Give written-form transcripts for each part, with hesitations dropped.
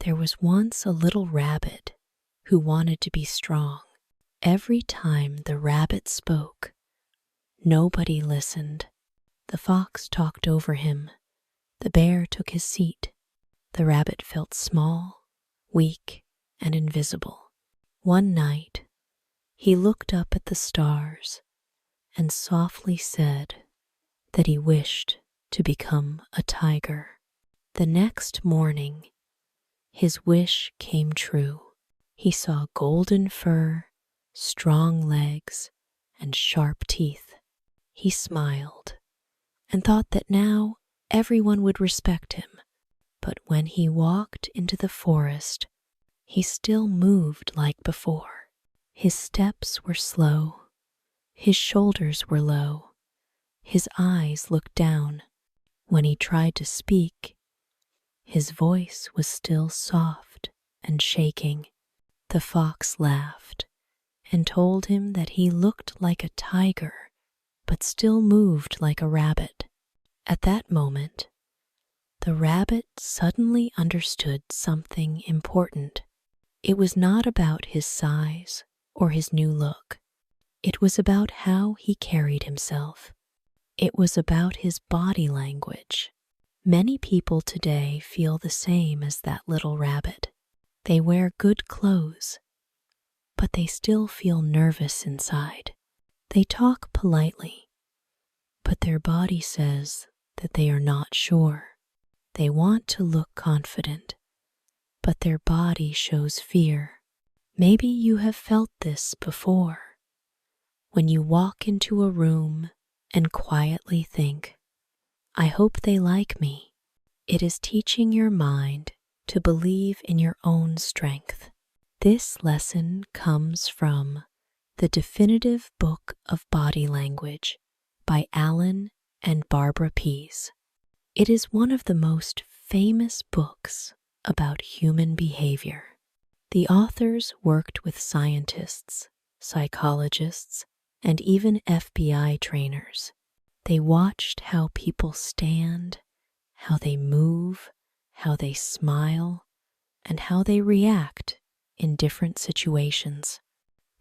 There was once a little rabbit who wanted to be strong. Every time the rabbit spoke, nobody listened. The fox talked over him. The bear took his seat. The rabbit felt small, weak, and invisible. One night, he looked up at the stars and softly said that he wished to become a tiger. The next morning, his wish came true. He saw golden fur, strong legs, and sharp teeth. He smiled and thought that now everyone would respect him. But when he walked into the forest, he still moved like before. His steps were slow. His shoulders were low. His eyes looked down. When he tried to speak, his voice was still soft and shaking. The fox laughed and told him that he looked like a tiger, but still moved like a rabbit. At that moment, the rabbit suddenly understood something important. It was not about his size or his new look. It was about how he carried himself. It was about his body language. Many people today feel the same as that little rabbit. They wear good clothes, but they still feel nervous inside. They talk politely, but their body says that they are not sure. They want to look confident, but their body shows fear. Maybe you have felt this before. When you walk into a room and quietly think, I hope they like me. It is teaching your mind to believe in your own strength. This lesson comes from The Definitive Book of Body Language by Allan and Barbara Pease. It is one of the most famous books about human behavior. The authors worked with scientists, psychologists, and even FBI trainers. They watched how people stand, how they move, how they smile, and how they react in different situations.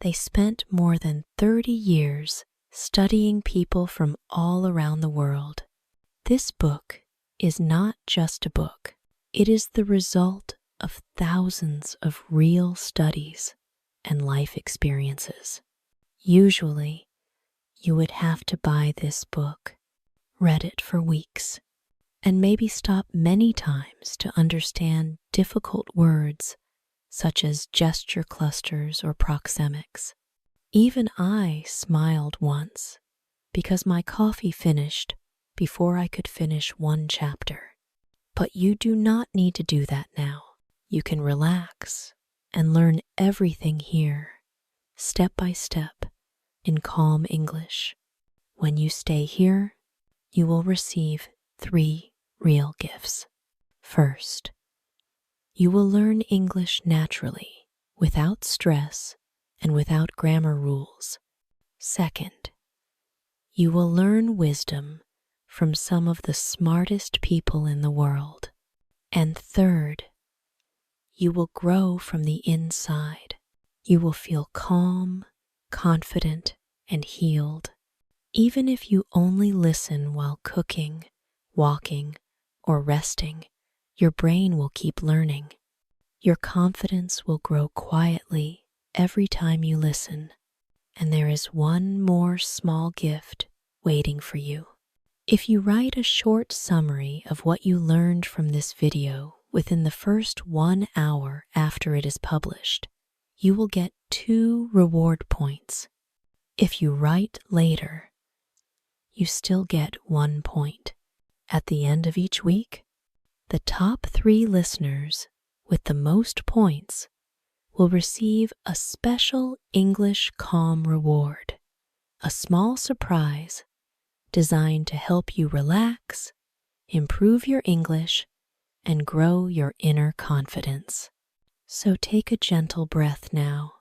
They spent more than 30 years studying people from all around the world. This book is not just a book. It is the result of thousands of real studies and life experiences. Usually, you would have to buy this book, read it for weeks, and maybe stop many times to understand difficult words such as gesture clusters or proxemics. Even I smiled once because my coffee finished before I could finish one chapter. But you do not need to do that now. You can relax and learn everything here, step by step, in calm English. When you stay here, you will receive 3 real gifts. First, you will learn English naturally, without stress and without grammar rules. Second, you will learn wisdom from some of the smartest people in the world. And third, you will grow from the inside. You will feel calm, confident, and healed. Even if you only listen while cooking, walking, or resting, your brain will keep learning. Your confidence will grow quietly every time you listen. And there is one more small gift waiting for you. If you write a short summary of what you learned from this video within the first 1 hour after it is published, you will get 2 reward points. If you write later, you still get 1 point. At the end of each week, the top 3 listeners with the most points will receive a special English Calm reward, a small surprise designed to help you relax, improve your English, and grow your inner confidence. So take a gentle breath now.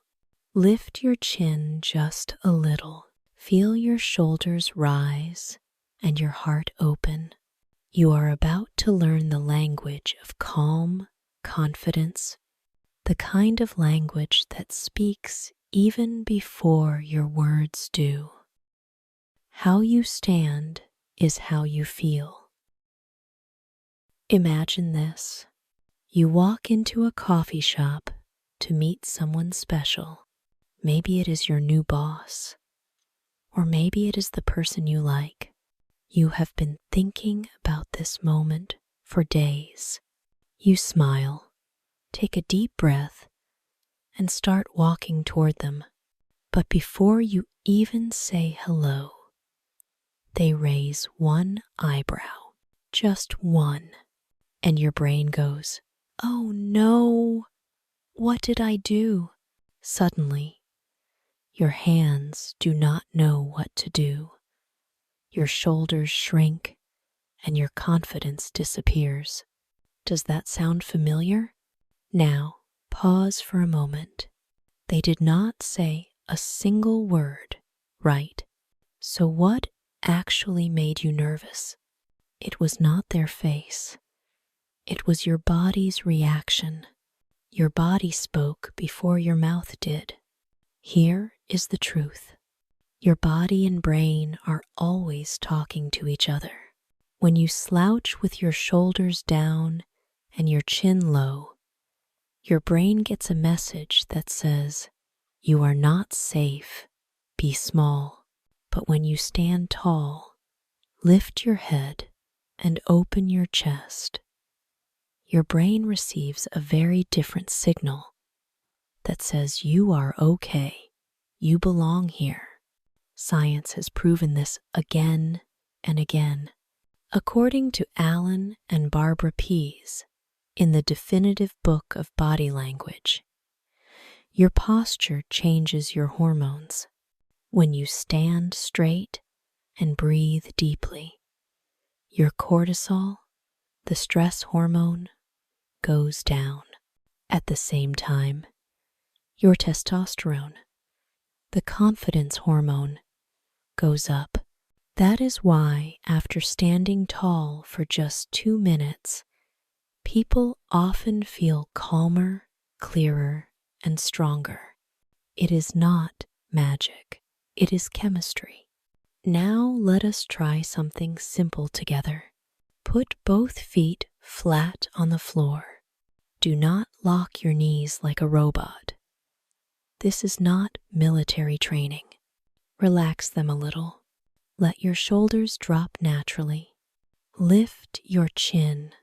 Lift your chin just a little. Feel your shoulders rise and your heart open. You are about to learn the language of calm confidence, the kind of language that speaks even before your words do. How you stand is how you feel. Imagine this. You walk into a coffee shop to meet someone special. Maybe it is your new boss, or maybe it is the person you like. You have been thinking about this moment for days. You smile, take a deep breath, and start walking toward them. But before you even say hello, they raise one eyebrow, just one, and your brain goes, "Oh no, what did I do?" Suddenly, your hands do not know what to do. Your shoulders shrink and your confidence disappears. Does that sound familiar? Now, pause for a moment. They did not say a single word, right? So what actually made you nervous? It was not their face. It was your body's reaction. Your body spoke before your mouth did. Here is the truth. Your body and brain are always talking to each other. When you slouch with your shoulders down and your chin low, your brain gets a message that says, "You are not safe, be small." But when you stand tall, lift your head and open your chest, your brain receives a very different signal that says you are okay, you belong here. Science has proven this again and again. According to Allan and Barbara Pease, in the definitive book of body language, your posture changes your hormones. When you stand straight and breathe deeply, your cortisol, the stress hormone, goes down. At the same time, your testosterone, the confidence hormone, goes up. That is why, after standing tall for just 2 minutes, people often feel calmer, clearer, and stronger. It is not magic. It is chemistry. Now let us try something simple together. Put both feet flat on the floor. Do not lock your knees like a robot. This is not military training. Relax them a little. Let your shoulders drop naturally. Lift your chin,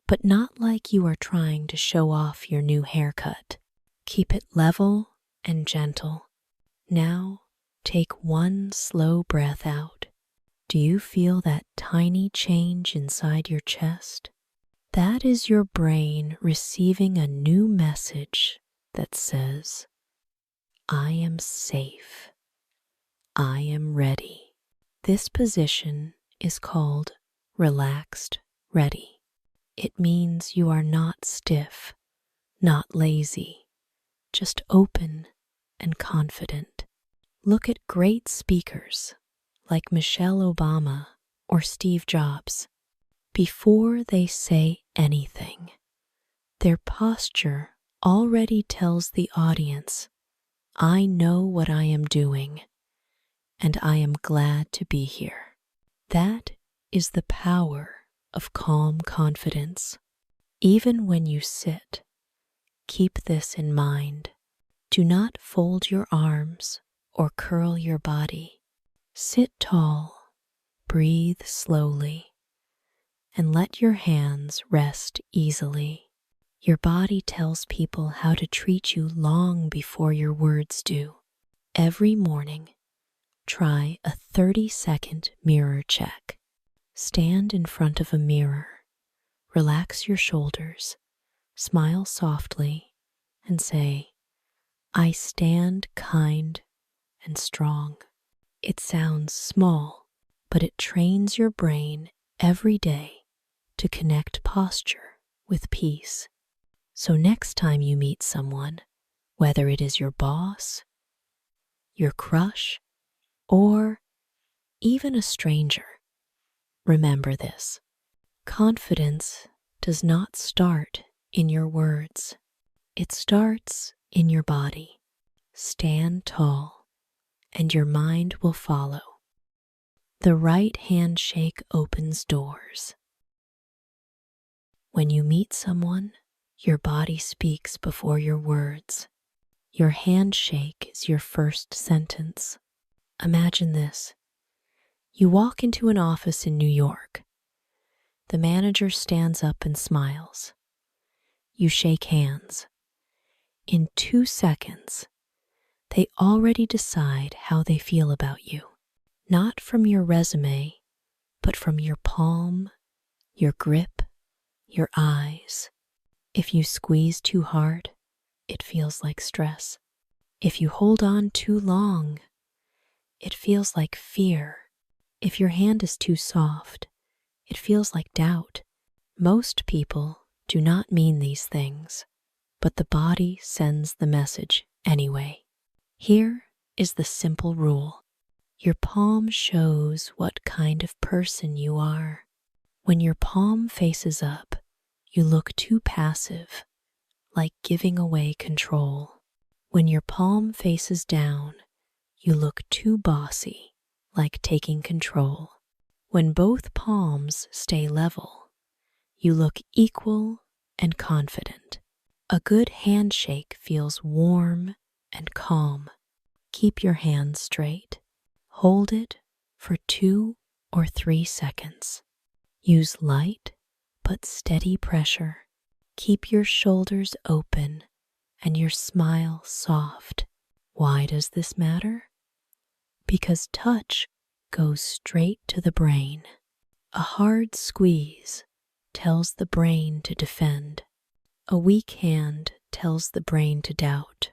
but not like you are trying to show off your new haircut. Keep it level and gentle. Now, take one slow breath out. Do you feel that tiny change inside your chest? That is your brain receiving a new message that says, "I am safe. I am ready." This position is called relaxed ready. It means you are not stiff, not lazy, just open and confident. Look at great speakers like Michelle Obama or Steve Jobs. Before they say anything, their posture already tells the audience, "I know what I am doing, and I am glad to be here." That is the power of calm confidence. Even when you sit, keep this in mind. Do not fold your arms or curl your body. Sit tall, breathe slowly, and let your hands rest easily. Your body tells people how to treat you long before your words do. Every morning, try a 30-second mirror check. Stand in front of a mirror, relax your shoulders, smile softly, and say, "I stand kind and strong." It sounds small, but it trains your brain every day to connect posture with peace. So next time you meet someone, whether it is your boss, your crush, or even a stranger, remember this. Confidence does not start in your words. It starts in your body. Stand tall, and your mind will follow. The right handshake opens doors. When you meet someone, your body speaks before your words. Your handshake is your first sentence. Imagine this. You walk into an office in New York. The manager stands up and smiles. You shake hands. In 2 seconds, they already decide how they feel about you. Not from your resume, but from your palm, your grip, your eyes. If you squeeze too hard, it feels like stress. If you hold on too long, it feels like fear. If your hand is too soft, it feels like doubt. Most people do not mean these things, but the body sends the message anyway. Here is the simple rule. Your palm shows what kind of person you are. When your palm faces up, you look too passive, like giving away control. When your palm faces down, you look too bossy, like taking control. When both palms stay level, you look equal and confident. A good handshake feels warm and calm. Keep your hand straight. Hold it for 2 or 3 seconds. Use light but steady pressure. Keep your shoulders open and your smile soft. Why does this matter? Because touch goes straight to the brain. A hard squeeze tells the brain to defend. A weak hand tells the brain to doubt.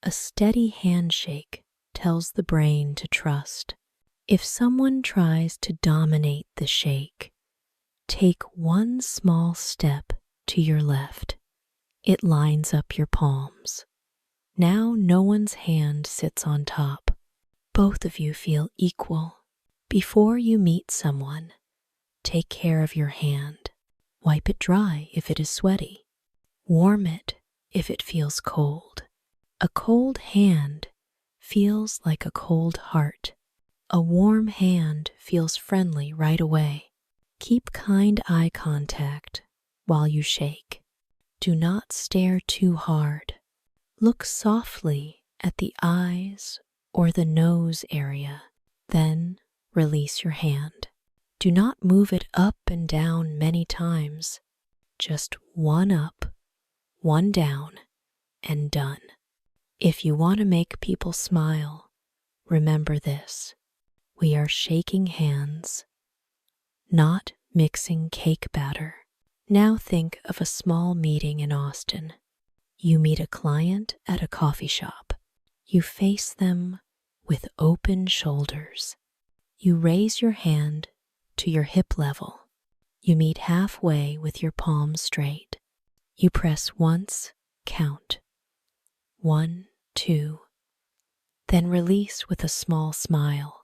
A steady handshake tells the brain to trust. If someone tries to dominate the shake, take one small step to your left. It lines up your palms. Now no one's hand sits on top. Both of you feel equal. Before you meet someone, take care of your hand. Wipe it dry if it is sweaty. Warm it if it feels cold. A cold hand feels like a cold heart. A warm hand feels friendly right away. Keep kind eye contact while you shake. Do not stare too hard. Look softly at the eyes or the nose area. Then release your hand. Do not move it up and down many times. Just one up, one down, and done. If you want to make people smile, remember this. We are shaking hands, not mixing cake batter. Now think of a small meeting in Austin. You meet a client at a coffee shop. You face them with open shoulders. You raise your hand to your hip level. You meet halfway with your palms straight. You press once, count. 1, 2. Then release with a small smile.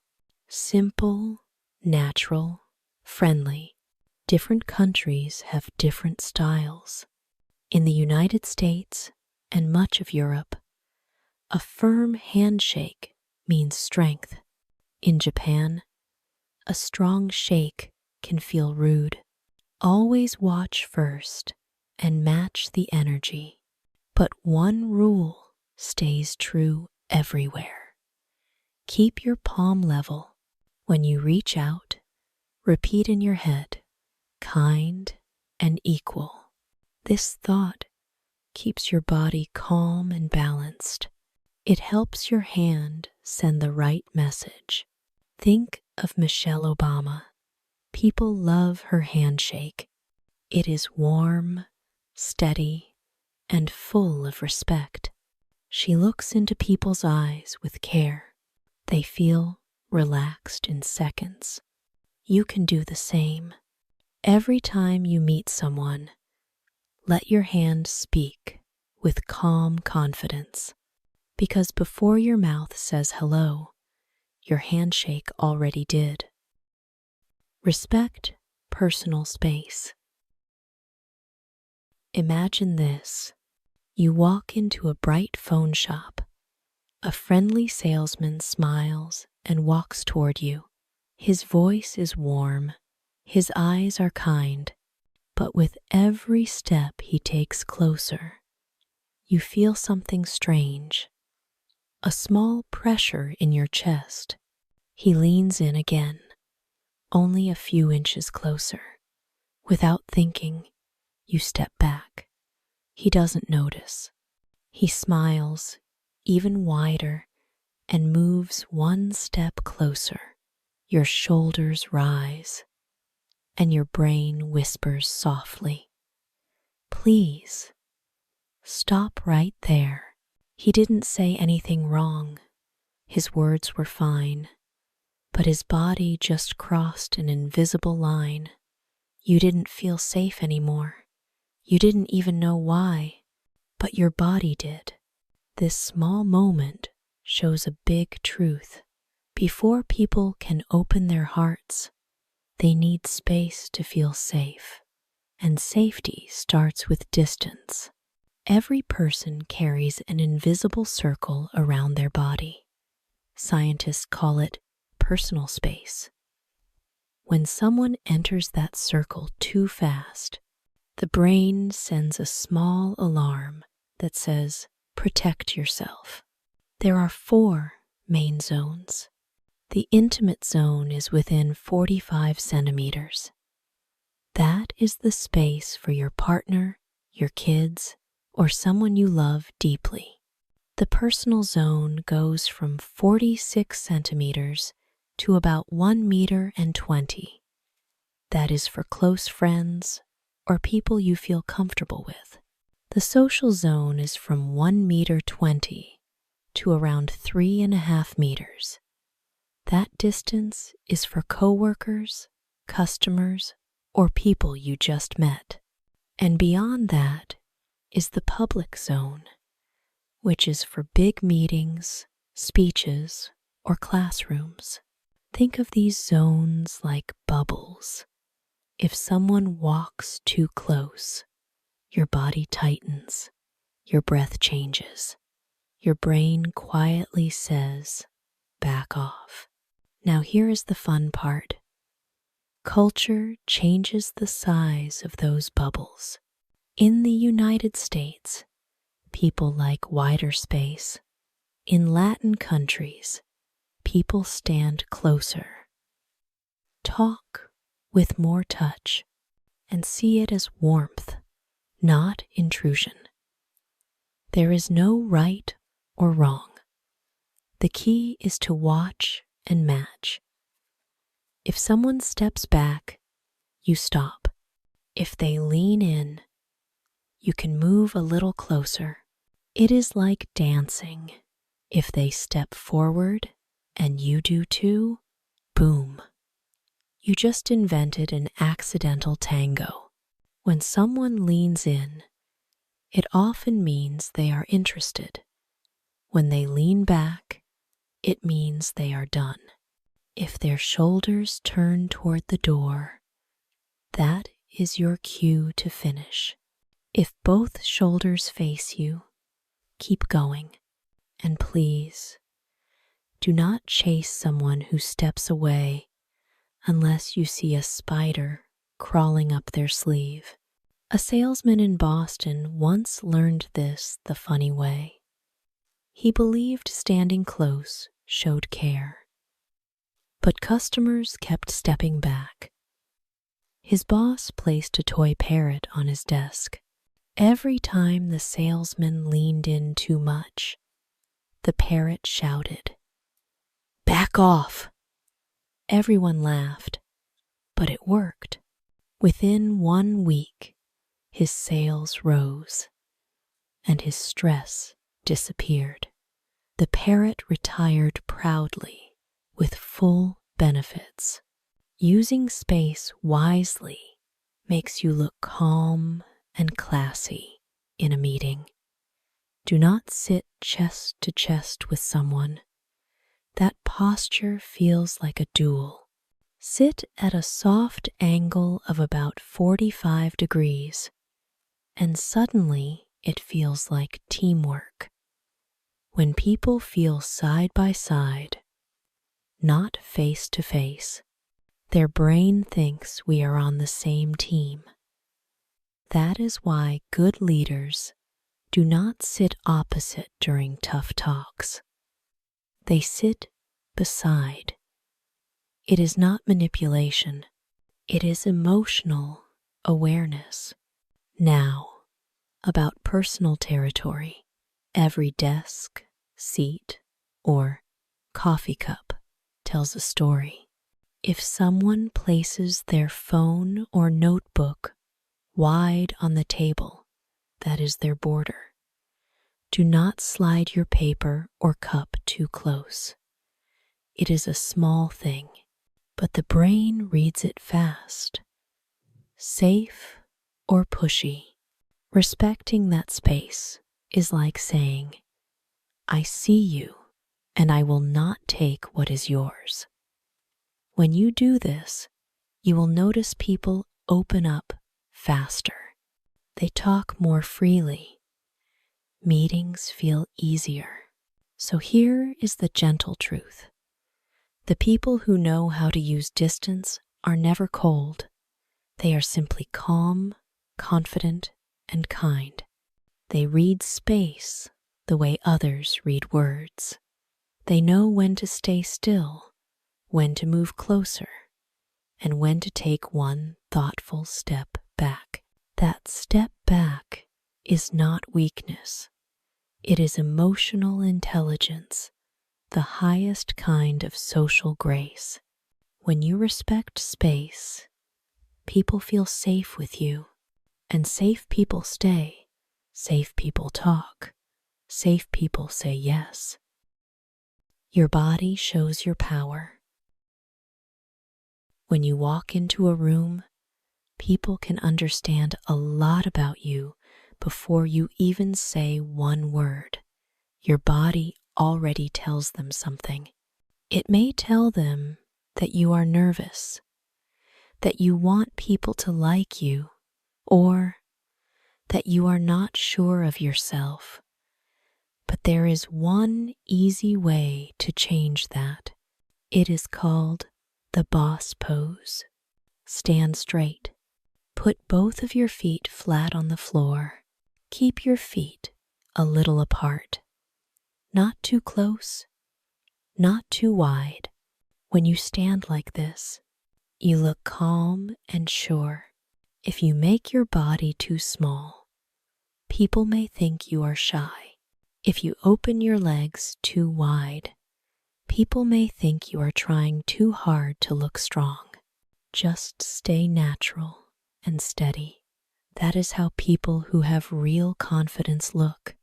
Simple, natural, friendly. Different countries have different styles. In the United States and much of Europe, a firm handshake means strength. In Japan, a strong shake can feel rude. Always watch first and match the energy. But one rule stays true everywhere. Keep your palm level. When you reach out, repeat in your head, kind and equal. This thought keeps your body calm and balanced. It helps your hand send the right message. Think of Michelle Obama. People love her handshake. It is warm, steady, and full of respect. She looks into people's eyes with care. They feel relaxed in seconds. You can do the same. Every time you meet someone, let your hand speak with calm confidence. Because before your mouth says hello, your handshake already did. Respect personal space. Imagine this. You walk into a bright phone shop. A friendly salesman smiles and walks toward you. His voice is warm. His eyes are kind. But with every step he takes closer, you feel something strange. A small pressure in your chest. He leans in again, only a few inches closer. Without thinking, you step back. He doesn't notice. He smiles even wider and moves one step closer. Your shoulders rise, and your brain whispers softly, "Please, stop right there." He didn't say anything wrong. His words were fine, but his body just crossed an invisible line. You didn't feel safe anymore. You didn't even know why, but your body did. This small moment shows a big truth. Before people can open their hearts, they need space to feel safe. And safety starts with distance. Every person carries an invisible circle around their body. Scientists call it personal space. When someone enters that circle too fast, the brain sends a small alarm that says, "Protect yourself." There are 4 main zones. The intimate zone is within 45 centimeters. That is the space for your partner, your kids, or someone you love deeply. The personal zone goes from 46 centimeters to about 1.20 meters. That is for close friends or people you feel comfortable with. The social zone is from 1.20 meters to around 3.5 meters. That distance is for coworkers, customers, or people you just met. And beyond that is the public zone, which is for big meetings, speeches, or classrooms. Think of these zones like bubbles. If someone walks too close, your body tightens, your breath changes, your brain quietly says, "Back off." Now here is the fun part. Culture changes the size of those bubbles. In the United States, people like wider space. In Latin countries, people stand closer, talk with more touch, and see it as warmth, not intrusion. There is no right or wrong. The key is to watch and match. If someone steps back, you stop. If they lean in, you can move a little closer. It is like dancing. If they step forward and you do too, boom. You just invented an accidental tango. When someone leans in, it often means they are interested. When they lean back, it means they are done. If their shoulders turn toward the door, that is your cue to finish. If both shoulders face you, keep going. And please, do not chase someone who steps away unless you see a spider crawling up their sleeve. A salesman in Boston once learned this the funny way. He believed standing close showed care, but customers kept stepping back. His boss placed a toy parrot on his desk. Every time the salesman leaned in too much, the parrot shouted, "Back off!" Everyone laughed, but it worked. Within 1 week, his sales rose, and his stress disappeared. The parrot retired proudly with full benefits. Using space wisely makes you look calm and classy in a meeting. Do not sit chest to chest with someone. That posture feels like a duel. Sit at a soft angle of about 45 degrees. and suddenly it feels like teamwork. When people feel side by side, not face to face, their brain thinks we are on the same team. That is why good leaders do not sit opposite during tough talks. They sit beside. It is not manipulation. It is emotional awareness. Now, about personal territory. Every desk, seat, or coffee cup tells a story. If someone places their phone or notebook wide on the table, that is their border. Do not slide your paper or cup too close. It is a small thing, but the brain reads it fast. Safe or pushy. Respecting that space is like saying, I see you and I will not take what is yours. When you do this, you will notice people open up faster. They talk more freely. Meetings feel easier. So here is the gentle truth. The people who know how to use distance are never cold. They are simply calm, confident, and kind. They read space the way others read words. They know when to stay still, when to move closer, and when to take one thoughtful step back. That step back is not weakness. It is emotional intelligence, the highest kind of social grace. When you respect space, people feel safe with you, and safe people stay. Safe people talk. Safe people say yes. Your body shows your power. When you walk into a room, people can understand a lot about you before you even say one word. Your body already tells them something. It may tell them that you are nervous, that you want people to like you, or that you are not sure of yourself. But there is one easy way to change that. It is called the boss pose. Stand straight. Put both of your feet flat on the floor. Keep your feet a little apart. Not too close, not too wide. When you stand like this, you look calm and sure. If you make your body too small, people may think you are shy. If you open your legs too wide, people may think you are trying too hard to look strong. Just stay natural and steady. That is how people who have real confidence look.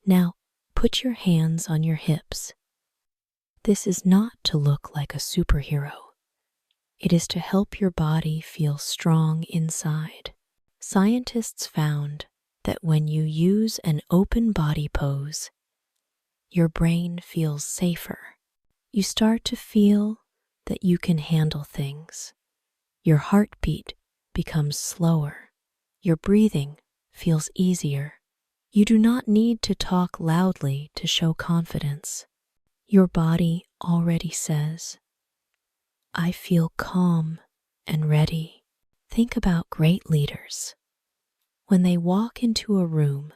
Now, put your hands on your hips. This is not to look like a superhero. It is to help your body feel strong inside. Scientists found that when you use an open body pose, your brain feels safer. You start to feel that you can handle things. Your heartbeat becomes slower. Your breathing feels easier. You do not need to talk loudly to show confidence. Your body already says, I feel calm and ready. Think about great leaders. When they walk into a room,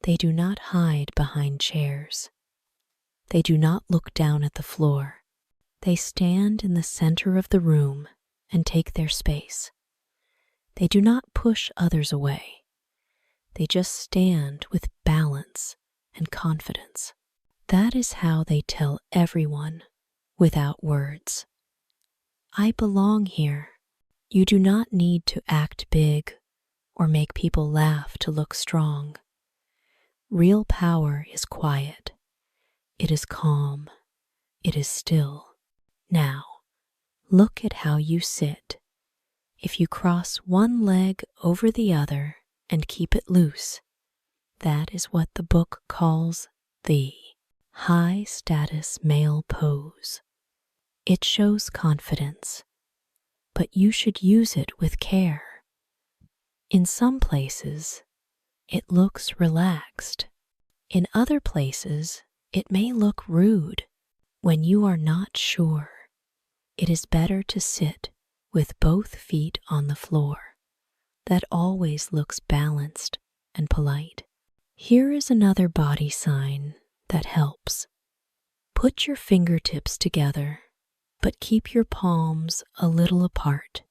they do not hide behind chairs. They do not look down at the floor. They stand in the center of the room and take their space. They do not push others away. They just stand with balance and confidence. That is how they tell everyone, without words, I belong here. You do not need to act big or make people laugh to look strong. Real power is quiet. It is calm. It is still. Now, look at how you sit. If you cross one leg over the other and keep it loose, that is what the book calls the high-status male pose. It shows confidence, but you should use it with care. In some places, it looks relaxed. In other places, it may look rude. When you are not sure, it is better to sit with both feet on the floor. That always looks balanced and polite. Here is another body sign that helps. Put your fingertips together, but keep your palms a little apart.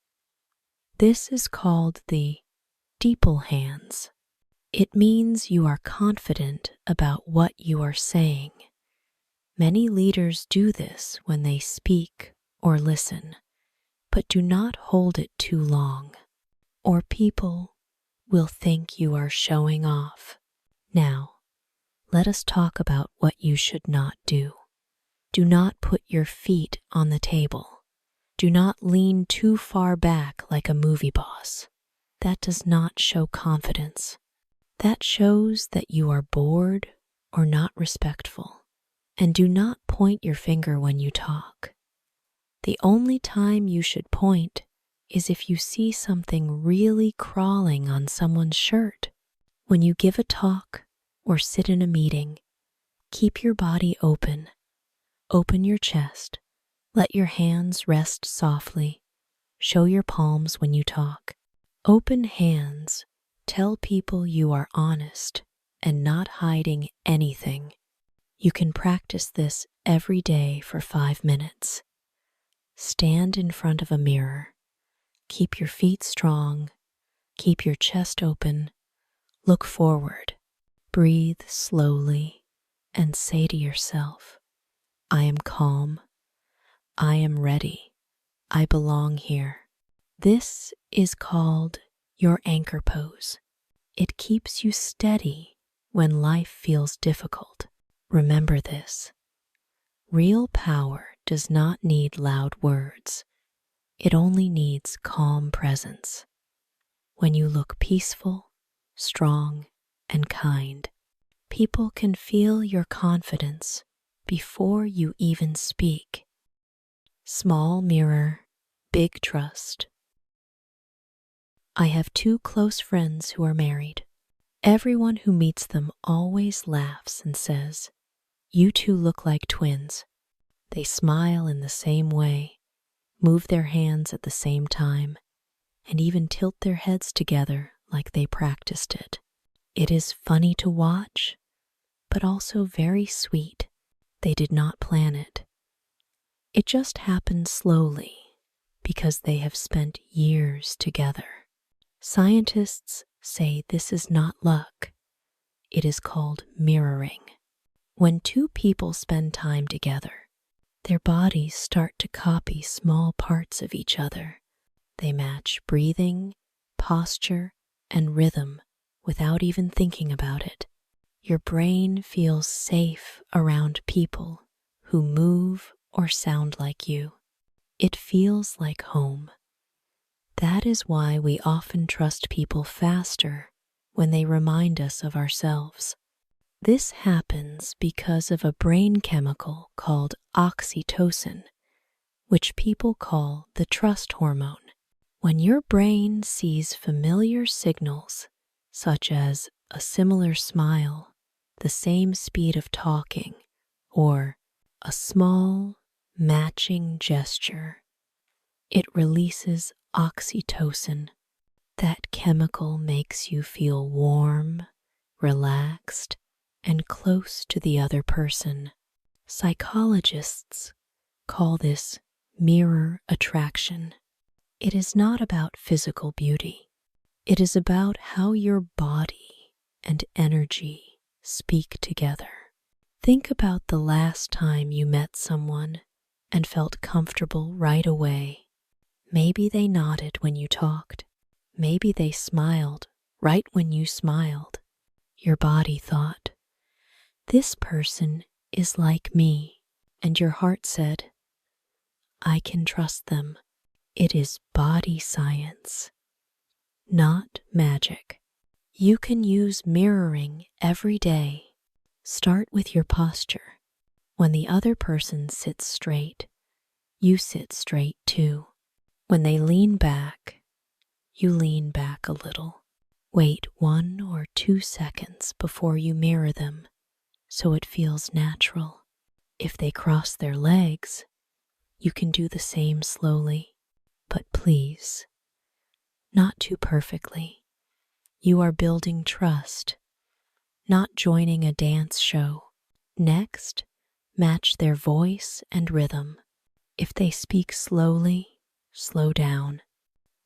This is called the steeple hands. It means you are confident about what you are saying. Many leaders do this when they speak or listen, but do not hold it too long, or people will think you are showing off. Now, let us talk about what you should not do. Do not put your feet on the table. Do not lean too far back like a movie boss. That does not show confidence. That shows that you are bored or not respectful. And do not point your finger when you talk. The only time you should point is if you see something really crawling on someone's shirt. When you give a talk or sit in a meeting, keep your body open. Open your chest. Let your hands rest softly. Show your palms when you talk. Open hands tell people you are honest and not hiding anything. You can practice this every day for 5 minutes. Stand in front of a mirror. Keep your feet strong. Keep your chest open. Look forward. Breathe slowly and say to yourself, I am calm. I am ready. I belong here. This is called your anchor pose. It keeps you steady when life feels difficult. Remember this. Real power does not need loud words. It only needs calm presence. When you look peaceful, strong, and kind, people can feel your confidence before you even speak. Small mirror, big trust. I have 2 close friends who are married. Everyone who meets them always laughs and says, "You two look like twins." They smile in the same way, move their hands at the same time, and even tilt their heads together like they practiced it. It is funny to watch, but also very sweet. They did not plan it. It just happened slowly because they have spent years together. Scientists say this is not luck. It is called mirroring. When 2 people spend time together, their bodies start to copy small parts of each other. They match breathing, posture, and rhythm without even thinking about it. Your brain feels safe around people who move or sound like you. It feels like home. That is why we often trust people faster when they remind us of ourselves. This happens because of a brain chemical called oxytocin, which people call the trust hormone. When your brain sees familiar signals, such as a similar smile, the same speed of talking, or a small, matching gesture, it releases oxytocin. That chemical makes you feel warm, relaxed, and close to the other person. Psychologists call this mirror attraction. It is not about physical beauty. It is about how your body and energy speak together. Think about the last time you met someone and felt comfortable right away. Maybe they nodded when you talked. Maybe they smiled right when you smiled. Your body thought, "This person is like me," and your heart said, "I can trust them." It is body science, not magic. You can use mirroring every day. Start with your posture. When the other person sits straight, you sit straight too. When they lean back, you lean back a little. Wait 1 or 2 seconds before you mirror them so it feels natural. If they cross their legs, you can do the same slowly, but please, not too perfectly. You are building trust, not joining a dance show. Next, match their voice and rhythm. If they speak slowly, slow down.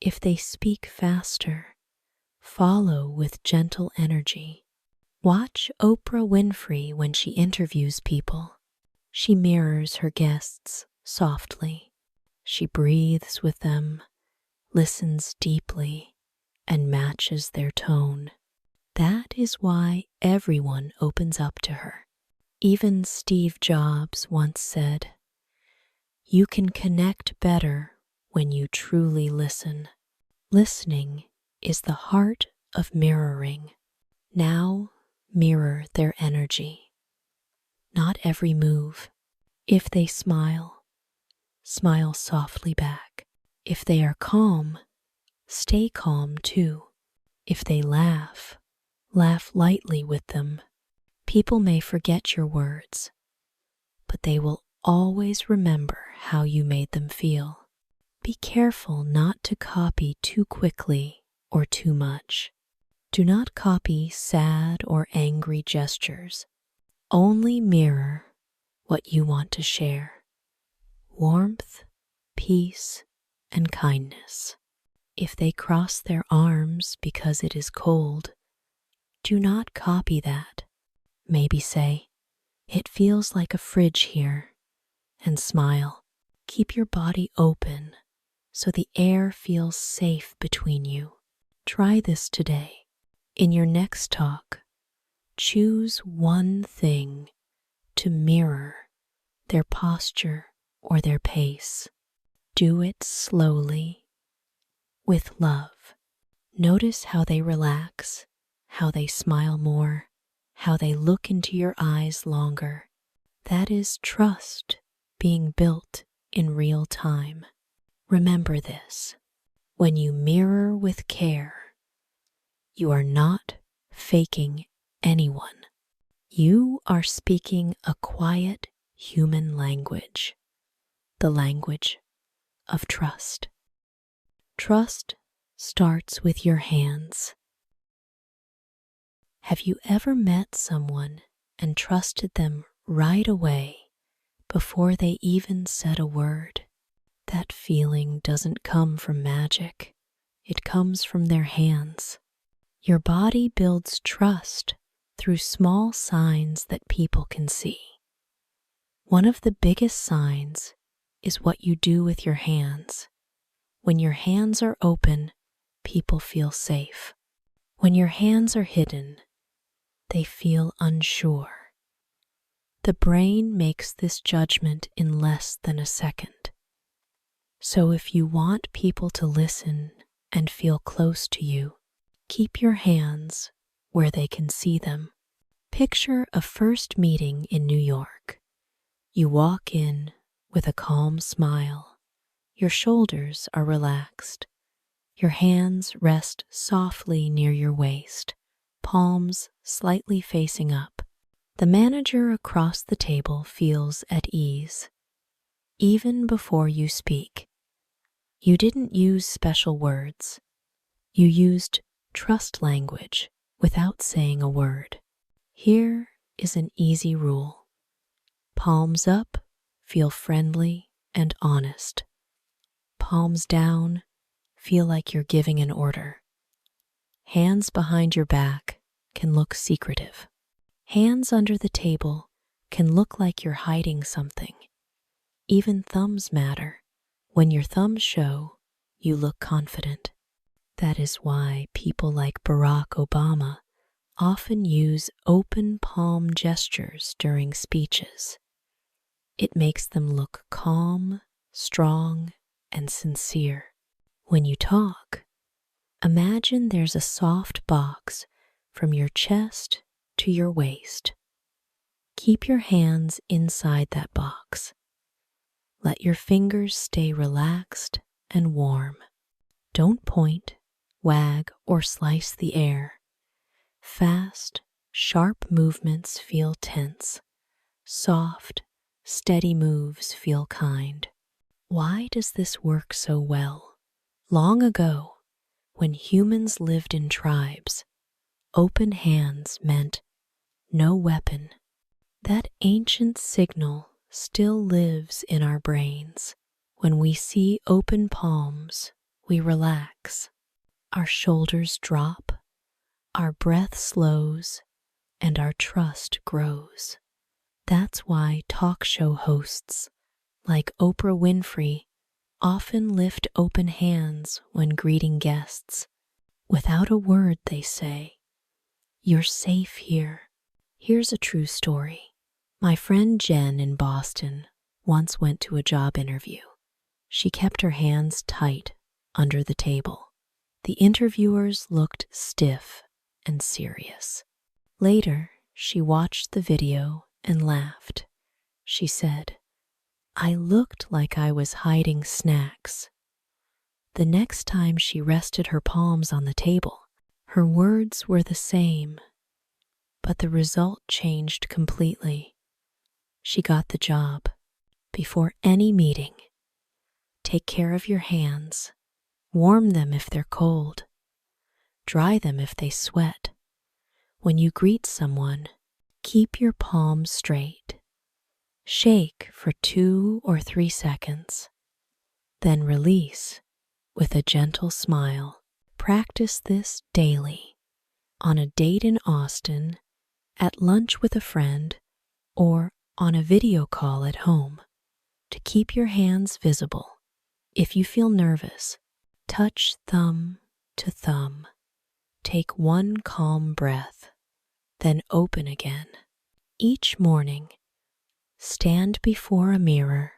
If they speak faster, follow with gentle energy. Watch Oprah Winfrey when she interviews people. She mirrors her guests softly. She breathes with them, listens deeply, and matches their tone. That is why everyone opens up to her. Even Steve Jobs once said, "You can connect better when you truly listen." Listening is the heart of mirroring. Now mirror their energy. Not every move. If they smile, smile softly back. If they are calm, stay calm too. If they laugh, laugh lightly with them. People may forget your words, but they will always remember how you made them feel. Be careful not to copy too quickly or too much. Do not copy sad or angry gestures. Only mirror what you want to share. Warmth, peace, and kindness. If they cross their arms because it is cold, do not copy that. Maybe say, "It feels like a fridge here," and smile. Keep your body open so the air feels safe between you. Try this today. In your next talk, choose one thing to mirror, their posture or their pace. Do it slowly, with love. Notice how they relax, how they smile more, how they look into your eyes longer. That is trust being built in real time. Remember this. When you mirror with care, you are not faking anyone. You are speaking a quiet human language, the language of trust. Trust starts with your hands. Have you ever met someone and trusted them right away before they even said a word? That feeling doesn't come from magic. It comes from their hands. Your body builds trust through small signs that people can see. One of the biggest signs is what you do with your hands. When your hands are open, people feel safe. When your hands are hidden, they feel unsure. The brain makes this judgment in less than a second. So if you want people to listen and feel close to you, keep your hands where they can see them. Picture a first meeting in New York. You walk in with a calm smile. Your shoulders are relaxed. Your hands rest softly near your waist, palms slightly facing up. The manager across the table feels at ease. Even before you speak, you didn't use special words. You used trust language without saying a word. Here is an easy rule. Palms up, feel friendly and honest. Palms down, feel like you're giving an order. Hands behind your back can look secretive. Hands under the table can look like you're hiding something. Even thumbs matter. When your thumbs show, you look confident. That is why people like Barack Obama often use open palm gestures during speeches. It makes them look calm, strong, and sincere. When you talk, imagine there's a soft box from your chest to your waist. Keep your hands inside that box. Let your fingers stay relaxed and warm. Don't point, wag, or slice the air. Fast, sharp movements feel tense. Soft, steady moves feel kind. Why does this work so well? Long ago, when humans lived in tribes, open hands meant no weapon. That ancient signal still lives in our brains. When we see open palms, we relax. Our shoulders drop, our breath slows, and our trust grows. That's why talk show hosts like Oprah Winfrey often lift open hands when greeting guests. Without a word, they say, "You're safe here." Here's a true story. My friend Jen in Boston once went to a job interview. She kept her hands tight under the table. The interviewers looked stiff and serious. Later, she watched the video and laughed. She said, "I looked like I was hiding snacks." The next time she rested her palms on the table, her words were the same, but the result changed completely. She got the job. Before any meeting, take care of your hands. Warm them if they're cold. Dry them if they sweat. When you greet someone, keep your palms straight. Shake for 2 or 3 seconds. Then release with a gentle smile. Practice this daily. On a date in Austin, at lunch with a friend, or on a video call at home. To keep your hands visible. If you feel nervous, touch thumb to thumb. Take one calm breath, then open again. Each morning, stand before a mirror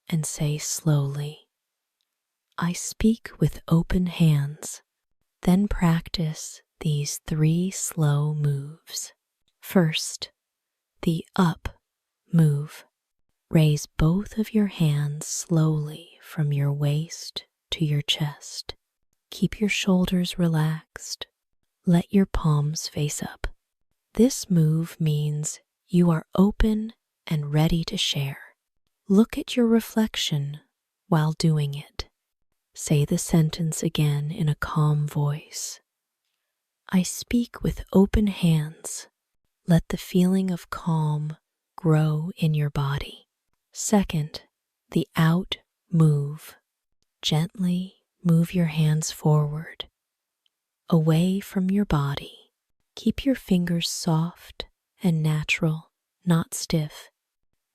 and say slowly, "I speak with open hands." Then practice these 3 slow moves. First, the up move. Raise both of your hands slowly from your waist to your chest. Keep your shoulders relaxed. Let your palms face up. This move means you are open and ready to share. Look at your reflection while doing it. Say the sentence again in a calm voice. I speak with open hands. Let the feeling of calm grow in your body. Second, the out move. Gently move your hands forward, away from your body. Keep your fingers soft and natural, not stiff.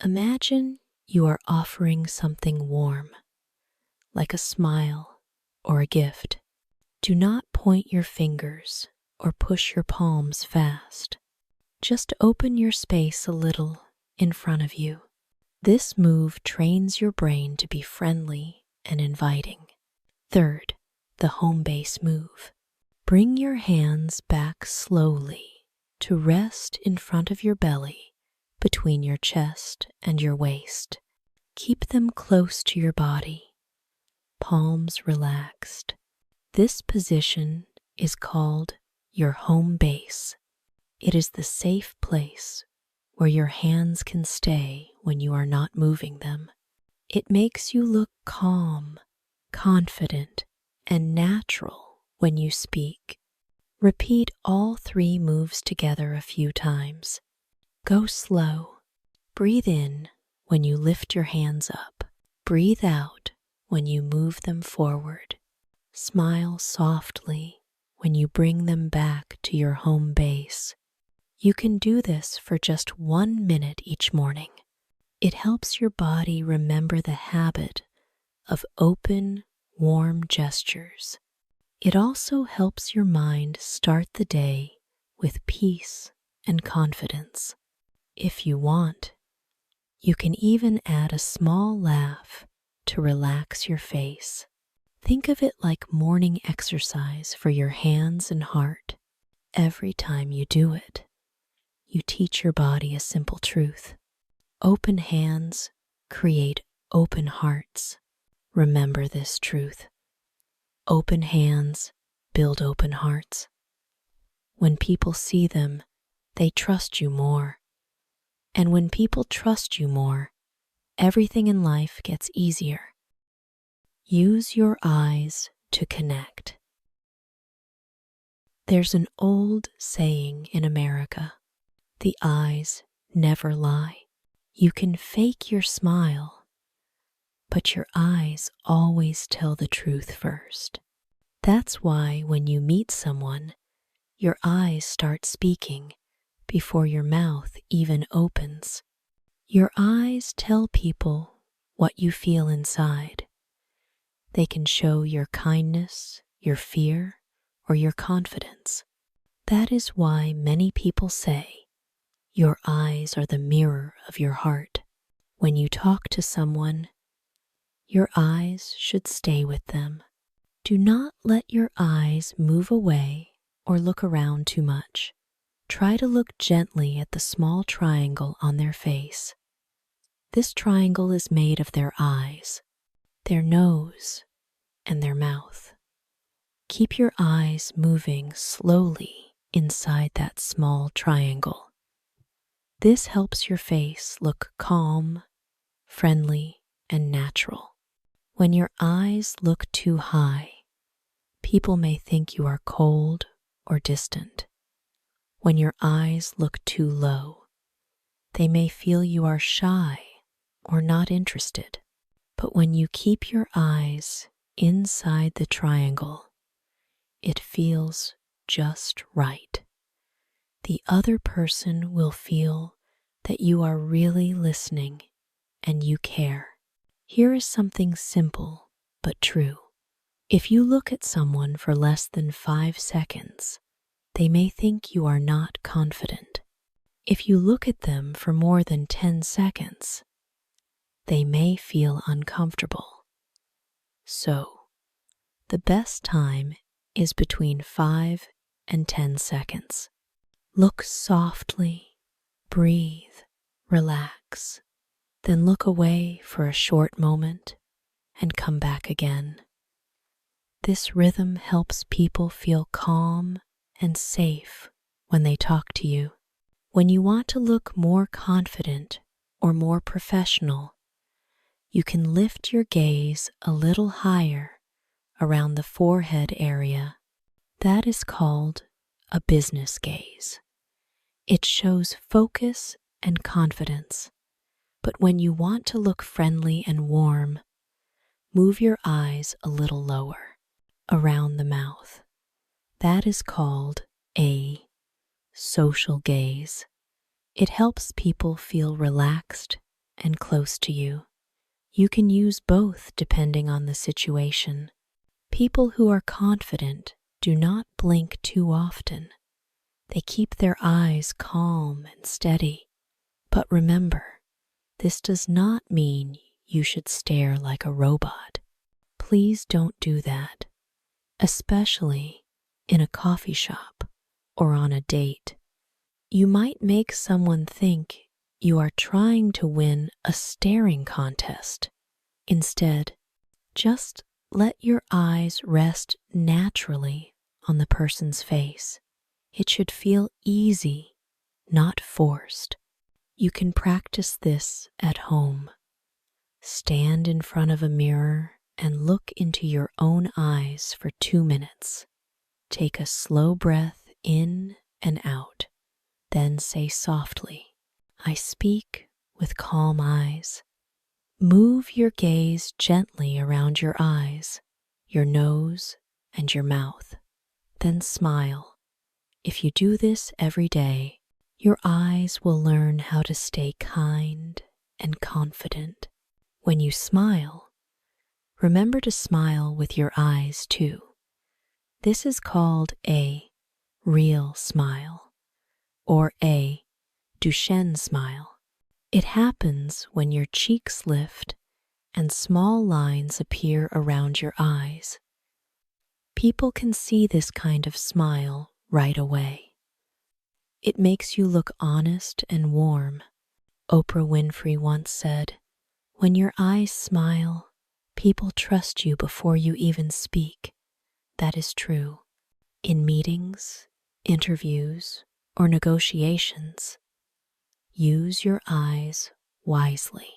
Imagine you are offering something warm, like a smile or a gift. Do not point your fingers or push your palms fast. Just open your space a little in front of you. This move trains your brain to be friendly and inviting. Third, the home base move. Bring your hands back slowly to rest in front of your belly, between your chest and your waist. Keep them close to your body, palms relaxed. This position is called your home base. It is the safe place where your hands can stay when you are not moving them. It makes you look calm, confident, and natural when you speak. Repeat all 3 moves together a few times. Go slow. Breathe in when you lift your hands up. Breathe out when you move them forward. Smile softly when you bring them back to your home base. You can do this for just 1 minute each morning. It helps your body remember the habit of open, warm gestures. It also helps your mind start the day with peace and confidence. If you want, you can even add a small laugh to relax your face. Think of it like morning exercise for your hands and heart. Every time you do it, you teach your body a simple truth. Open hands create open hearts. Remember this truth. Open hands build open hearts. When people see them, they trust you more. And when people trust you more, everything in life gets easier. Use your eyes to connect. There's an old saying in America, the eyes never lie. You can fake your smile, but your eyes always tell the truth first. That's why when you meet someone, your eyes start speaking before your mouth even opens. Your eyes tell people what you feel inside. They can show your kindness, your fear, or your confidence. That is why many people say, your eyes are the mirror of your heart. When you talk to someone, your eyes should stay with them. Do not let your eyes move away or look around too much. Try to look gently at the small triangle on their face. This triangle is made of their eyes, their nose, and their mouth. Keep your eyes moving slowly inside that small triangle. This helps your face look calm, friendly, and natural. When your eyes look too high, people may think you are cold or distant. When your eyes look too low, they may feel you are shy or not interested. But when you keep your eyes inside the triangle, it feels just right. The other person will feel that you are really listening and you care. Here is something simple but true. If you look at someone for less than 5 seconds, they may think you are not confident. If you look at them for more than 10 seconds, they may feel uncomfortable. So, the best time is between 5 and 10 seconds. Look softly, breathe, relax, then look away for a short moment and come back again. This rhythm helps people feel calm and safe when they talk to you. When you want to look more confident or more professional, you can lift your gaze a little higher around the forehead area. That is called a business gaze. It shows focus and confidence. But when you want to look friendly and warm, move your eyes a little lower, around the mouth. That is called a social gaze. It helps people feel relaxed and close to you. You can use both depending on the situation. People who are confident do not blink too often. They keep their eyes calm and steady. But remember, this does not mean you should stare like a robot. Please don't do that, especially in a coffee shop or on a date. You might make someone think you are trying to win a staring contest. Instead, just let your eyes rest naturally on the person's face. It should feel easy, not forced. You can practice this at home. Stand in front of a mirror and look into your own eyes for 2 minutes. Take a slow breath in and out. Then say softly, I speak with calm eyes. Move your gaze gently around your eyes, your nose, and your mouth. Then smile. If you do this every day, your eyes will learn how to stay kind and confident. When you smile, remember to smile with your eyes too. This is called a real smile or a Duchenne smile. It happens when your cheeks lift and small lines appear around your eyes. People can see this kind of smile right away. It makes you look honest and warm. Oprah Winfrey once said, when your eyes smile, people trust you before you even speak. That is true. In meetings, interviews, or negotiations, use your eyes wisely.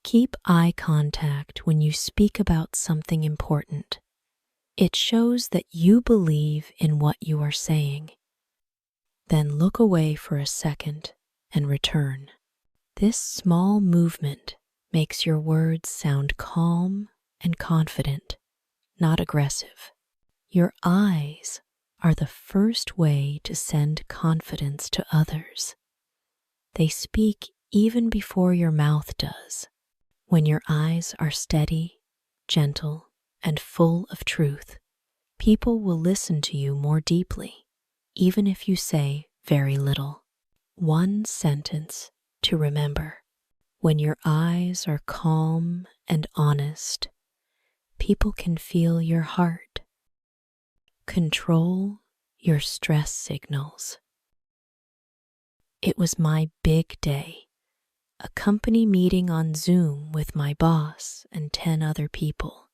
Keep eye contact when you speak about something important. It shows that you believe in what you are saying. Then look away for a second and return. This small movement makes your words sound calm and confident, not aggressive. Your eyes are the first way to send confidence to others. They speak even before your mouth does. When your eyes are steady, gentle, and full of truth, people will listen to you more deeply, even if you say very little. One sentence to remember. When your eyes are calm and honest, people can feel your heart. Control your stress signals. It was my big day. A company meeting on Zoom with my boss and 10 other people.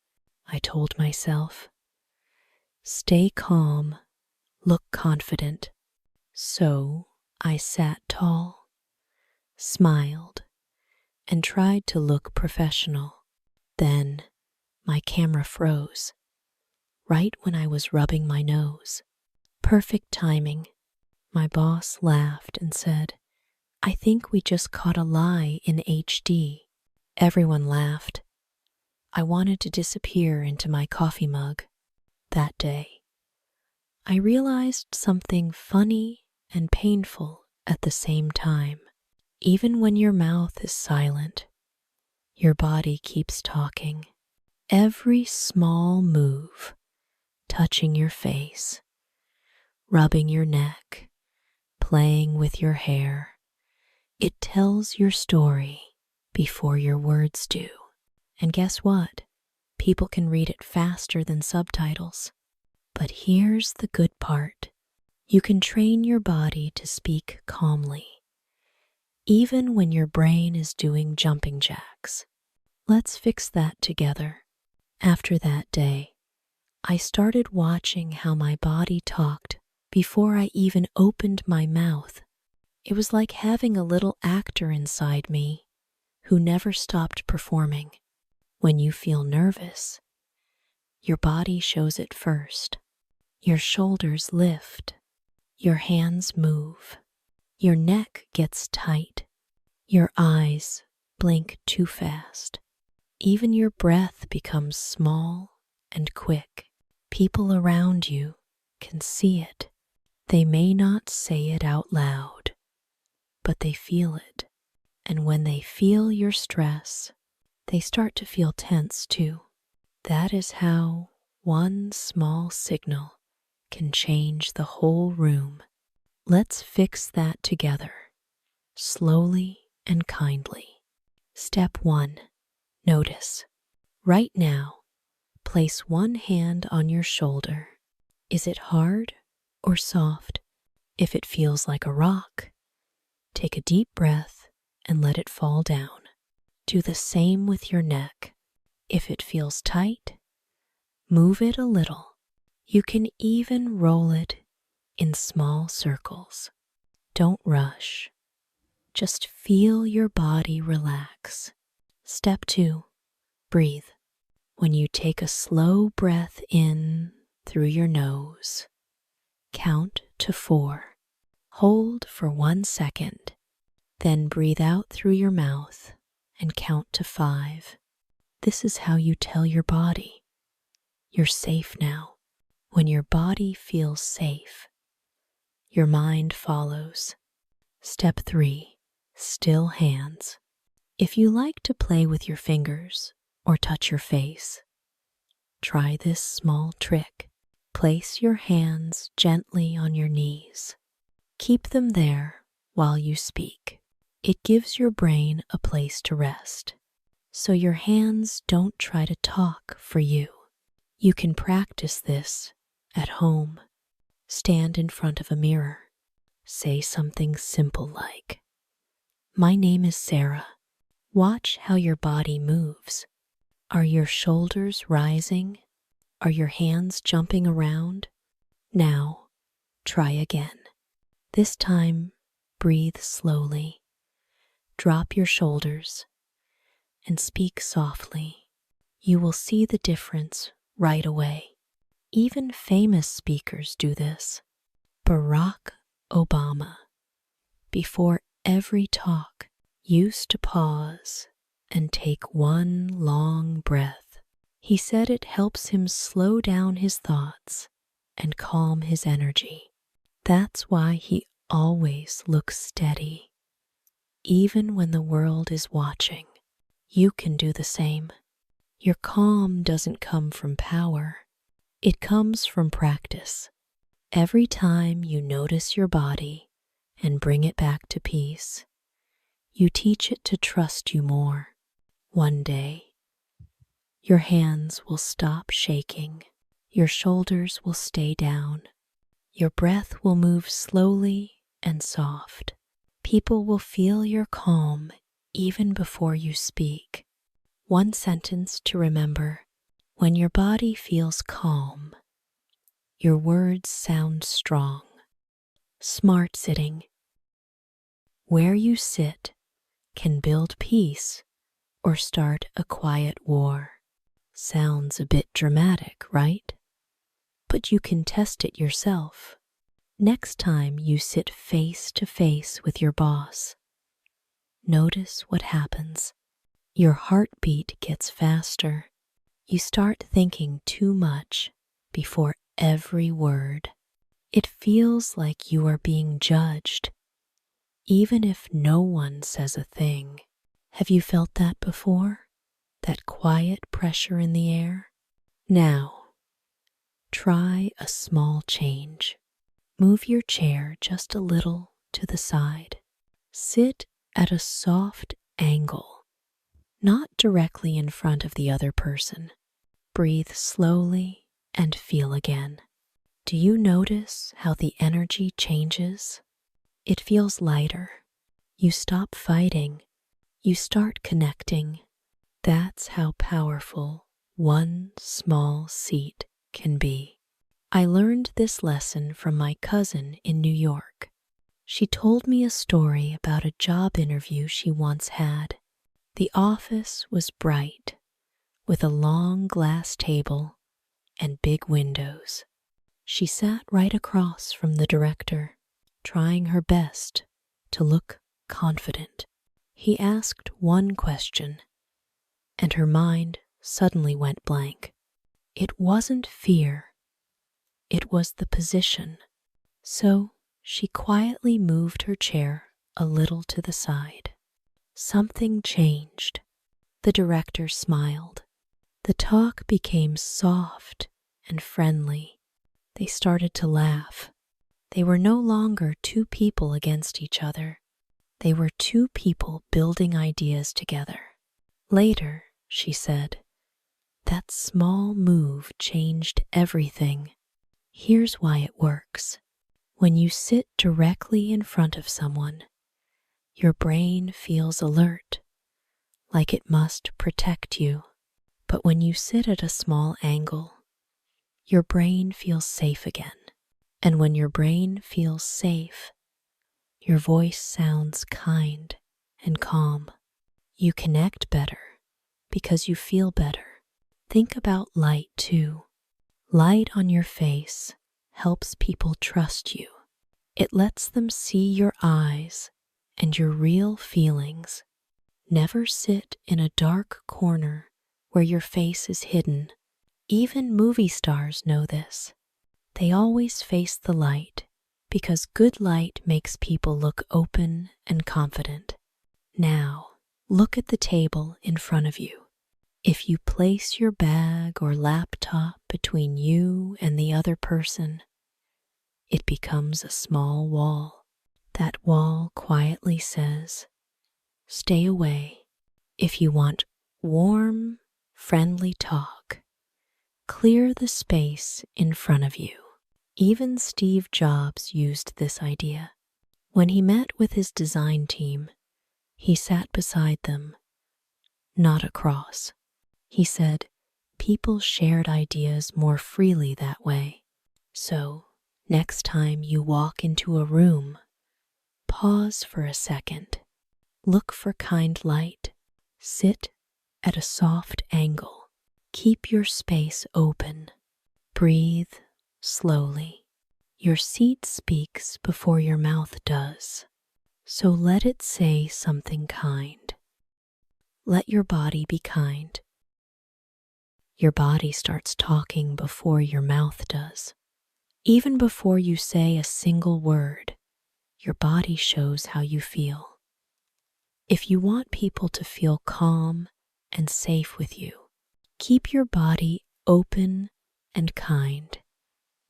I told myself, stay calm, look confident. So I sat tall, smiled, and tried to look professional. Then my camera froze, right when I was rubbing my nose. Perfect timing. My boss laughed and said, I think we just caught a lie in HD. Everyone laughed. I wanted to disappear into my coffee mug. That day, I realized something funny and painful at the same time. Even when your mouth is silent, your body keeps talking. Every small move, touching your face, rubbing your neck, playing with your hair, it tells your story before your words do. And guess what? People can read it faster than subtitles. But here's the good part. You can train your body to speak calmly, even when your brain is doing jumping jacks. Let's fix that together. After that day, I started watching how my body talked before I even opened my mouth. It was like having a little actor inside me who never stopped performing. When you feel nervous, your body shows it first. Your shoulders lift, your hands move, your neck gets tight, your eyes blink too fast. Even your breath becomes small and quick. People around you can see it. They may not say it out loud, but they feel it. And when they feel your stress, they start to feel tense too. That is how one small signal can change the whole room. Let's fix that together, slowly and kindly. Step 1. Notice. Right now, place one hand on your shoulder. Is it hard or soft? If it feels like a rock, take a deep breath and let it fall down. Do the same with your neck. If it feels tight, move it a little. You can even roll it in small circles. Don't rush. Just feel your body relax. Step 2. Breathe. When you take a slow breath in through your nose, count to 4. Hold for 1 second. Then breathe out through your mouth and count to 5. This is how you tell your body, you're safe now. When your body feels safe, your mind follows. Step 3. Still hands. If you like to play with your fingers or touch your face, try this small trick. Place your hands gently on your knees. Keep them there while you speak. It gives your brain a place to rest, so your hands don't try to talk for you. You can practice this at home. Stand in front of a mirror. Say something simple like, "My name is Sarah." Watch how your body moves. Are your shoulders rising? Are your hands jumping around? Now, try again. This time, breathe slowly. Drop your shoulders and speak softly. You will see the difference right away. Even famous speakers do this. Barack Obama, before every talk, used to pause and take one long breath. He said it helps him slow down his thoughts and calm his energy. That's why he always looks steady. Even when the world is watching, you can do the same. Your calm doesn't come from power. It comes from practice. Every time you notice your body and bring it back to peace, you teach it to trust you more. One day, your hands will stop shaking, your shoulders will stay down, your breath will move slowly and soft. People will feel your calm even before you speak. One sentence to remember: when your body feels calm, your words sound strong. Smart sitting. Where you sit can build peace or start a quiet war. Sounds a bit dramatic, right? But you can test it yourself. Next time you sit face to face with your boss, notice what happens. Your heartbeat gets faster. You start thinking too much before every word. It feels like you are being judged, even if no one says a thing. Have you felt that before? That quiet pressure in the air? Now, try a small change. Move your chair just a little to the side. Sit at a soft angle, not directly in front of the other person. Breathe slowly and feel again. Do you notice how the energy changes? It feels lighter. You stop fighting. You start connecting. That's how powerful one small seat can be. I learned this lesson from my cousin in New York. She told me a story about a job interview she once had. The office was bright, with a long glass table and big windows. She sat right across from the director, trying her best to look confident. He asked one question, and her mind suddenly went blank. It wasn't fear, it was the position. So she quietly moved her chair a little to the side. Something changed. The director smiled. The talk became soft and friendly. They started to laugh. They were no longer two people against each other. They were two people building ideas together. Later, she said, that small move changed everything. Here's why it works. When you sit directly in front of someone, your brain feels alert, like it must protect you. But when you sit at a small angle, your brain feels safe again. And when your brain feels safe, your voice sounds kind and calm. You connect better because you feel better. Think about light too. Light on your face helps people trust you. It lets them see your eyes and your real feelings. Never sit in a dark corner where your face is hidden. Even movie stars know this. They always face the light because good light makes people look open and confident. Now, look at the table in front of you. If you place your bag or laptop between you and the other person, it becomes a small wall. That wall quietly says, stay away. If you want warm, friendly talk, clear the space in front of you. Even Steve Jobs used this idea. When he met with his design team, he sat beside them, not across. He said, people shared ideas more freely that way. So, Next time you walk into a room, pause for a second. Look for kind light. Sit at a soft angle. Keep your space open. Breathe slowly. Your seat speaks before your mouth does, so let it say something kind. Let your body be kind. Your body starts talking before your mouth does. Even before you say a single word, your body shows how you feel. If you want people to feel calm and safe with you, keep your body open and kind.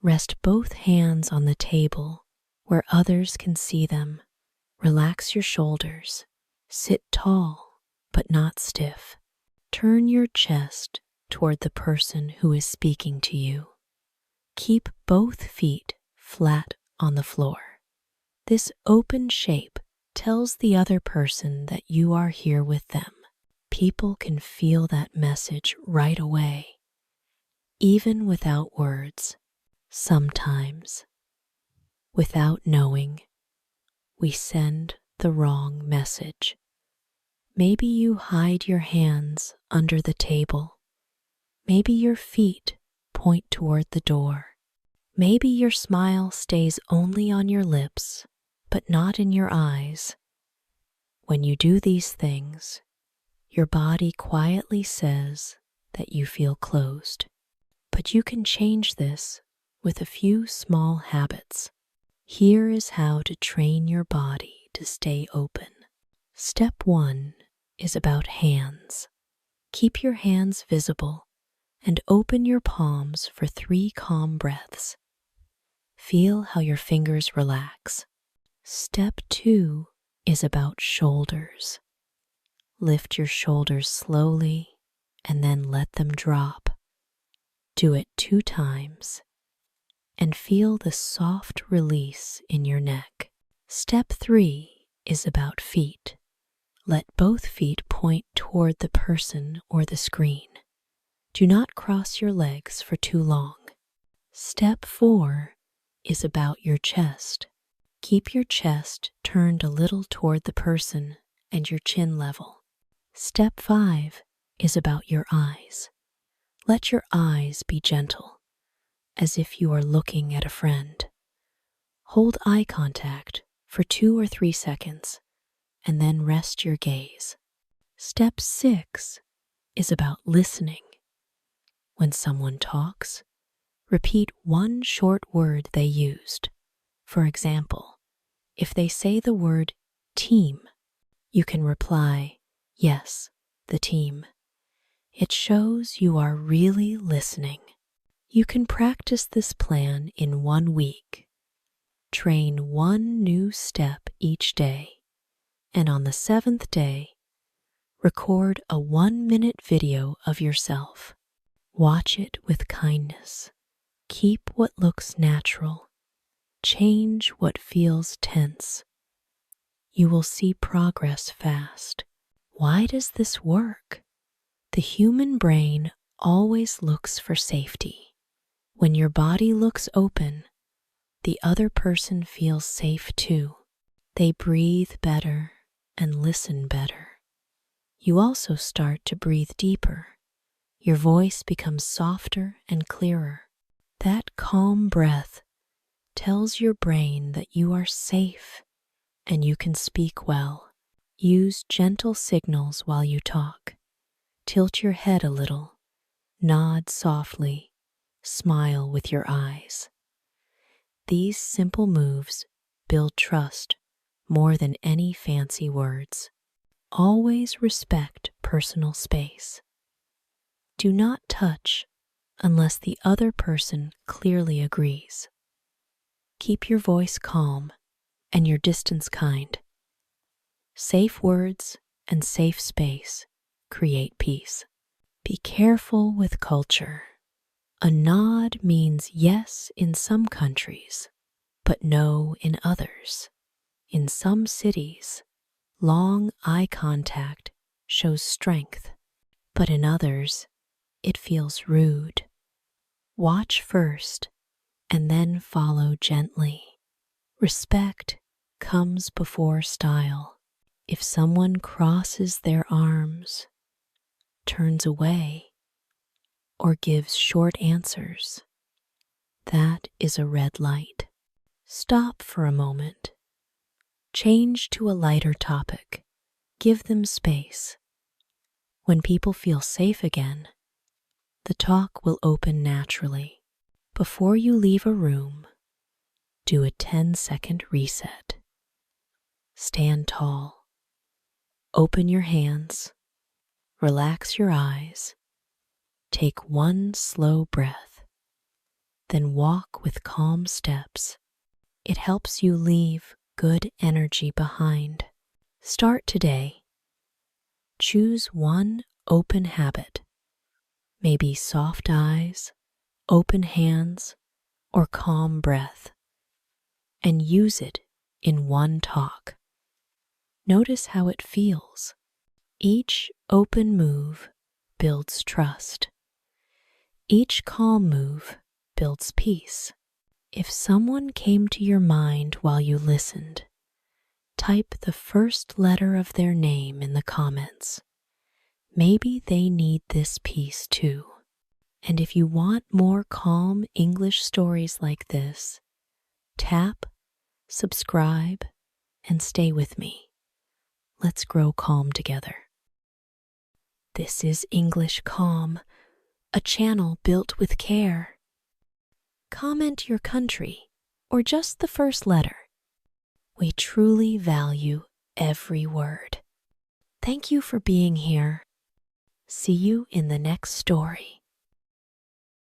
Rest both hands on the table where others can see them. Relax your shoulders. Sit tall but not stiff. Turn your chest toward the person who is speaking to you. Keep both feet flat on the floor. This open shape tells the other person that you are here with them. People can feel that message right away, even without words. Sometimes, without knowing, we send the wrong message. Maybe you hide your hands under the table. Maybe your feet point toward the door. Maybe your smile stays only on your lips, but not in your eyes. When you do these things, your body quietly says that you feel closed. But you can change this with a few small habits. Here is how to train your body to stay open. Step 1 is about hands. Keep your hands visible and open your palms for 3 calm breaths. Feel how your fingers relax. Step 2 is about shoulders. Lift your shoulders slowly and then let them drop. Do it 2 times and feel the soft release in your neck. Step 3 is about feet. Let both feet point toward the person or the screen. Do not cross your legs for too long. Step 4 is about your chest. Keep your chest turned a little toward the person and your chin level. Step 5 is about your eyes. Let your eyes be gentle, as if you are looking at a friend. Hold eye contact for 2 or 3 seconds, and then rest your gaze. Step 6 is about listening. When someone talks, repeat one short word they used. For example, if they say the word team, you can reply, "Yes, the team." It shows you are really listening. You can practice this plan in 1 week. Train 1 new step each day, and on the 7th day, record a 1-minute video of yourself. Watch it with kindness. Keep what looks natural. Change what feels tense. You will see progress fast. Why does this work? The human brain always looks for safety. When your body looks open, the other person feels safe too. They breathe better and listen better. You also start to breathe deeper. Your voice becomes softer and clearer. That calm breath tells your brain that you are safe and you can speak well. Use gentle signals while you talk. Tilt your head a little. Nod softly. Smile with your eyes. These simple moves build trust more than any fancy words. Always respect personal space. Do not touch unless the other person clearly agrees. Keep your voice calm and your distance kind. Safe words and safe space create peace. Be careful with culture. A nod means yes in some countries, but no in others. In some cities, long eye contact shows strength, but in others, it feels rude. Watch first and then follow gently. Respect comes before style. If someone crosses their arms, turns away, or gives short answers, that is a red light. Stop for a moment. Change to a lighter topic. Give them space. When people feel safe again, the talk will open naturally. Before you leave a room, do a 10-second reset. Stand tall. Open your hands. Relax your eyes. Take one slow breath. Then walk with calm steps. It helps you leave good energy behind. Start today. Choose one open habit. Maybe soft eyes, open hands, or calm breath, and use it in one talk. Notice how it feels. Each open move builds trust. Each calm move builds peace. If someone came to your mind while you listened, type the first letter of their name in the comments. Maybe they need this piece too. And if you want more calm English stories like this, tap, subscribe, and stay with me. Let's grow calm together. This is English Calm, a channel built with care. Comment your country or just the first letter. We truly value every word. Thank you for being here. See you in the next story.